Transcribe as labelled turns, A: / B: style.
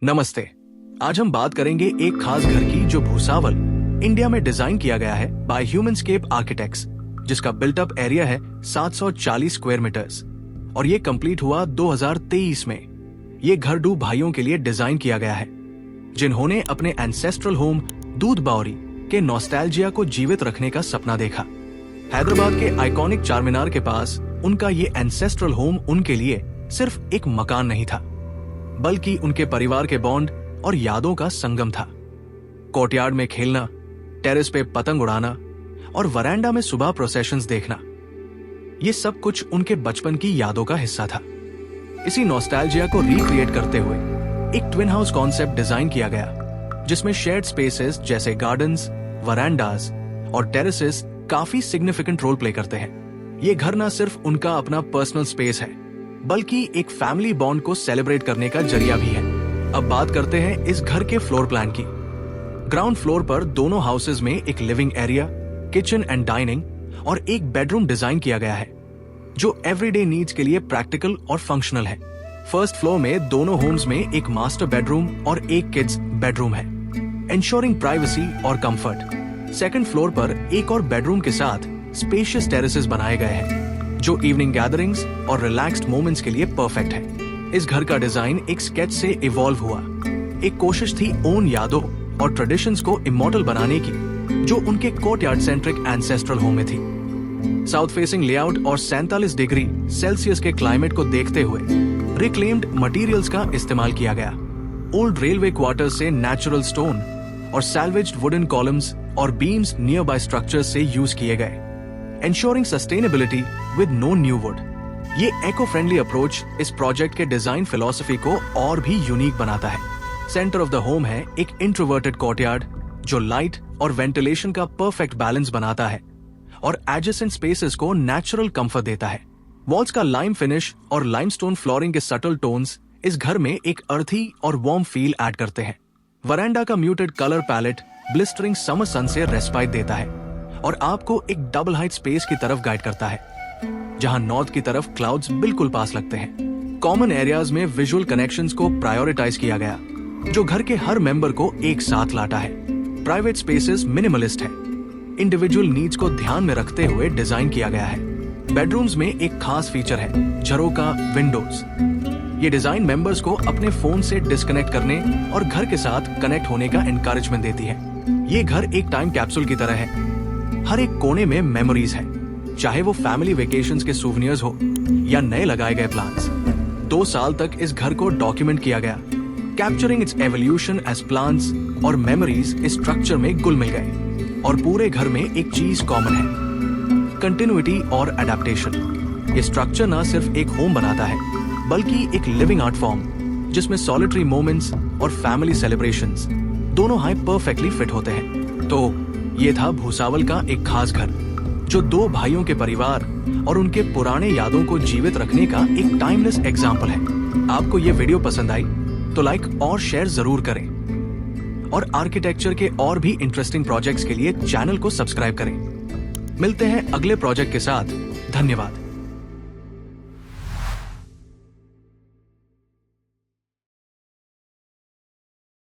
A: नमस्ते। आज हम बात करेंगे एक खास घर की जो भूसावल इंडिया में डिजाइन किया गया है बाय ह्यूमनस्केप आर्किटेक्ट्स, जिसका बिल्ट अप एरिया है 740 स्क्वायर मीटर्स और ये कंप्लीट हुआ 2023 में। ये घर 2 भाइयों के लिए डिजाइन किया गया है जिन्होंने अपने एंसेस्ट्रल होम दूध बावरी के नॉस्टैल्जिया को जीवित रखने का सपना देखा। हैदराबाद के आइकॉनिक चारमीनार के पास उनका ये एंसेस्ट्रल होम उनके लिए सिर्फ एक मकान नहीं था, बल्कि उनके परिवार के बॉन्ड और यादों का संगम था। कोर्टयार्ड में खेलना, टेरेस पे पतंग उड़ाना और वरांडा में सुबह प्रोसेशंस देखना, ये सब कुछ उनके बचपन की यादों का हिस्सा था। इसी नॉस्टैल्जिया को रिक्रिएट करते हुए एक ट्विन हाउस कॉन्सेप्ट डिजाइन किया गया, जिसमें शेयर्ड स्पेसेस जैसे गार्डन्स, वरांडास और टेरेसेस काफी सिग्निफिकेंट रोल प्ले करते हैं। ये घर ना सिर्फ उनका अपना पर्सनल स्पेस है, बल्कि एक फैमिली बॉन्ड को सेलिब्रेट करने का जरिया भी है। अब बात करते हैं इस घर के फ्लोर प्लान की। ग्राउंड फ्लोर पर दोनों हाउसेज में एक living area, kitchen and dining और एक बेडरूम डिजाइन किया गया है जो एवरीडे नीड्स के लिए प्रैक्टिकल और फंक्शनल है। फर्स्ट फ्लोर में दोनों होम्स में एक मास्टर बेडरूम और एक किड्स बेडरूम है, इंश्योरिंग प्राइवेसी और कंफर्ट। सेकंड फ्लोर पर एक और बेडरूम के साथ स्पेशियस टेरेसेस बनाए गए हैं जो इवनिंग गैदरिंग्स और रिलैक्स्ड मोमेंट्स के लिए परफेक्ट है। इस घर का डिजाइन एक स्केच से इवॉल्व हुआ, एक कोशिश थी ओन यादों और ट्रेडिशंस को इमॉर्टल बनाने की जो उनके कोर्टयार्ड सेंट्रिक एंसेस्ट्रल होम में थी। साउथ फेसिंग लेआउट और 47 डिग्री सेल्सियस के क्लाइमेट को देखते हुए रिक्लेम्ड मटेरियल्स का इस्तेमाल किया गया। ओल्ड रेलवे क्वार्टर्स से नेचुरल स्टोन और सैल्वेज्ड वुडन कॉलम्स और बीम्स नियर बाय स्ट्रक्चर्स से यूज किए गए, ensuring sustainability with no new wood। ये eco friendly अप्रोच इस प्रोजेक्ट के डिजाइन फिलॉसफी को और भी यूनिक बनाता है। सेंटर ऑफ द होम है एक इंट्रोवर्टेड कोर्टयार्ड जो लाइट और वेंटिलेशन का परफेक्ट बैलेंस बनाता है और एडजेसेंट स्पेसेस को नेचुरल कंफर्ट देता है। वॉल्स का लाइम फिनिश और लाइमस्टोन फ्लोरिंग के सटल टोन्स इस घर में एक अर्थी और वार्म फील ऐड करते हैं। वरांडा का muted colour palette blistering summer sun से रेस्पाइट देता है और आपको एक डबल हाइट स्पेस की तरफ गाइड करता है, जहां नॉर्थ की तरफ क्लाउड्स बिल्कुल पास लगते हैं। कॉमन एरियाज में विजुअल कनेक्शंस को प्रायोरिटाइज किया गया, जो घर के हर मेंबर को एक साथ लाता है। प्राइवेट स्पेसेस मिनिमलिस्ट है, इंडिविजुअल नीड्स को ध्यान में रखते हुए डिजाइन किया गया है। बेडरूम्स में एक खास फीचर है झरोका विंडोज। ये डिजाइन मेंबर्स को अपने फोन से डिस्कनेक्ट करने और घर के साथ कनेक्ट होने का एनकरेजमेंट देती है। ये घर एक टाइम कैप्सूल की तरह है, हर एक कोने में मेमोरीज है, चाहे वो फैमिली वेकेशंस के सूवेनियर्स हो या नए लगाए गए प्लान्स। 2 साल तक इस घर को डॉक्यूमेंट किया गया, capturing its evolution as plans और मेमोरीज इस स्ट्रक्चर में घुल मिल गए। और पूरे घर में एक चीज कॉमन है, कंटिन्यूटी और एडेप्टेशन। ये स्ट्रक्चर न सिर्फ एक होम बनाता है, बल्कि एक लिविंग आर्ट फॉर्म जिसमें सॉलिटरी मोमेंट्स और फैमिली सेलिब्रेशंस दोनों हाई परफेक्टली फिट होते हैं। तो ये था भूसावल का एक खास घर जो 2 भाइयों के परिवार और उनके पुराने यादों को जीवित रखने का एक टाइमलेस एग्जाम्पल है। आपको ये वीडियो पसंद आई तो लाइक और शेयर जरूर करें और आर्किटेक्चर के और भी इंटरेस्टिंग प्रोजेक्ट्स के लिए चैनल को सब्सक्राइब करें। मिलते हैं अगले प्रोजेक्ट के साथ। धन्यवाद।